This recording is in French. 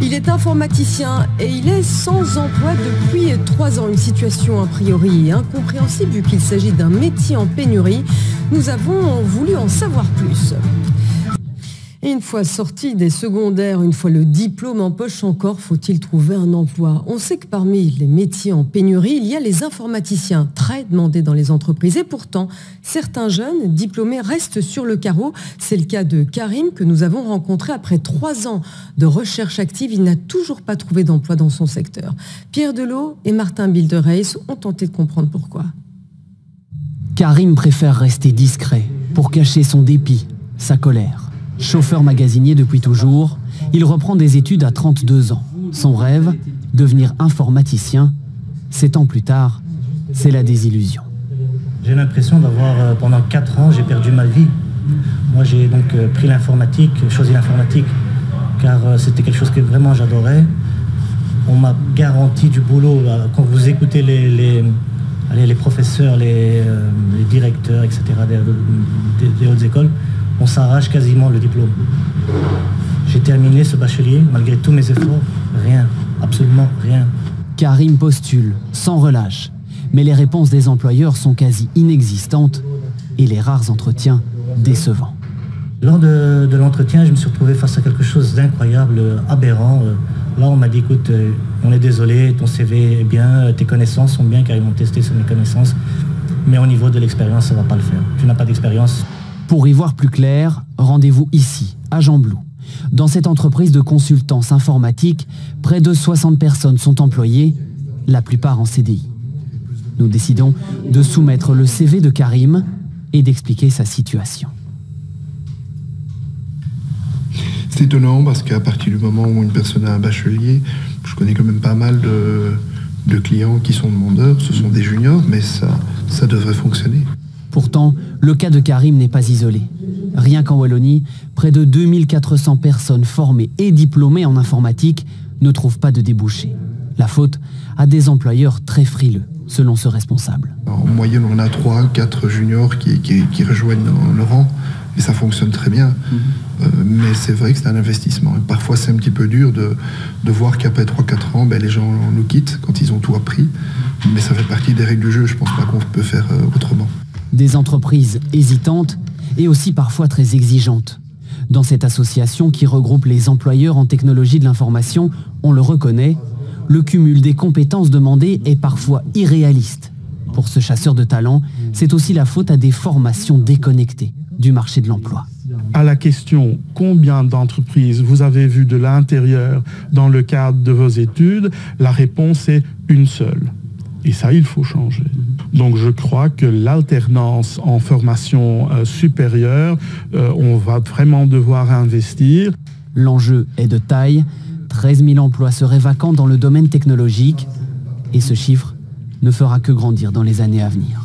Il est informaticien et il est sans emploi depuis 3 ans. Une situation a priori incompréhensible vu qu'il s'agit d'un métier en pénurie. Nous avons voulu en savoir plus. Et une fois sorti des secondaires, une fois le diplôme en poche, encore faut-il trouver un emploi. On sait que parmi les métiers en pénurie, il y a les informaticiens, très demandés dans les entreprises. Et pourtant, certains jeunes diplômés restent sur le carreau. C'est le cas de Karim que nous avons rencontré après 3 ans de recherche active. Il n'a toujours pas trouvé d'emploi dans son secteur. Pierre Delot et Martin Bildereis ont tenté de comprendre pourquoi. Karim préfère rester discret pour cacher son dépit, sa colère. Chauffeur magasinier depuis toujours, il reprend des études à 32 ans. Son rêve, devenir informaticien. 7 ans plus tard, c'est la désillusion. J'ai l'impression d'avoir, pendant 4 ans, j'ai perdu ma vie. Moi, j'ai donc pris l'informatique, choisi l'informatique, car c'était quelque chose que vraiment j'adorais. On m'a garanti du boulot. Quand vous écoutez les professeurs, les directeurs, etc., des hautes écoles, on s'arrache quasiment le diplôme. J'ai terminé ce bachelier, malgré tous mes efforts, rien, absolument rien. Karim postule, sans relâche, mais les réponses des employeurs sont quasi inexistantes et les rares entretiens décevants. Lors de l'entretien, je me suis retrouvé face à quelque chose d'incroyable, aberrant. Là, on m'a dit, écoute, on est désolé, ton CV est bien, tes connaissances sont bien, car ils m'ont testé sur mes connaissances, mais au niveau de l'expérience, ça ne va pas le faire. Tu n'as pas d'expérience. Pour y voir plus clair, rendez-vous ici, à Gembloux. Dans cette entreprise de consultance informatique, près de 60 personnes sont employées, la plupart en CDI. Nous décidons de soumettre le CV de Karim et d'expliquer sa situation. C'est étonnant parce qu'à partir du moment où une personne a un bachelier, je connais quand même pas mal de clients qui sont demandeurs, ce sont des juniors, mais ça devrait fonctionner. Pourtant, le cas de Karim n'est pas isolé. Rien qu'en Wallonie, près de 2400 personnes formées et diplômées en informatique ne trouvent pas de débouchés. La faute à des employeurs très frileux, selon ce responsable. En moyenne, on a 3-4 juniors qui rejoignent le rang, et ça fonctionne très bien. Mais c'est vrai que c'est un investissement. Et parfois, c'est un petit peu dur de voir qu'après 3-4 ans, les gens nous quittent quand ils ont tout appris. Mais ça fait partie des règles du jeu. Je ne pense pas qu'on peut faire autrement. Des entreprises hésitantes et aussi parfois très exigeantes. Dans cette association qui regroupe les employeurs en technologie de l'information, on le reconnaît, le cumul des compétences demandées est parfois irréaliste. Pour ce chasseur de talent, c'est aussi la faute à des formations déconnectées du marché de l'emploi. À la question « Combien d'entreprises vous avez vues de l'intérieur dans le cadre de vos études ?», la réponse est une seule. Et ça, il faut changer. Donc je crois que l'alternance en formation supérieure, on va vraiment devoir investir. L'enjeu est de taille. 13 000 emplois seraient vacants dans le domaine technologique. Et ce chiffre ne fera que grandir dans les années à venir.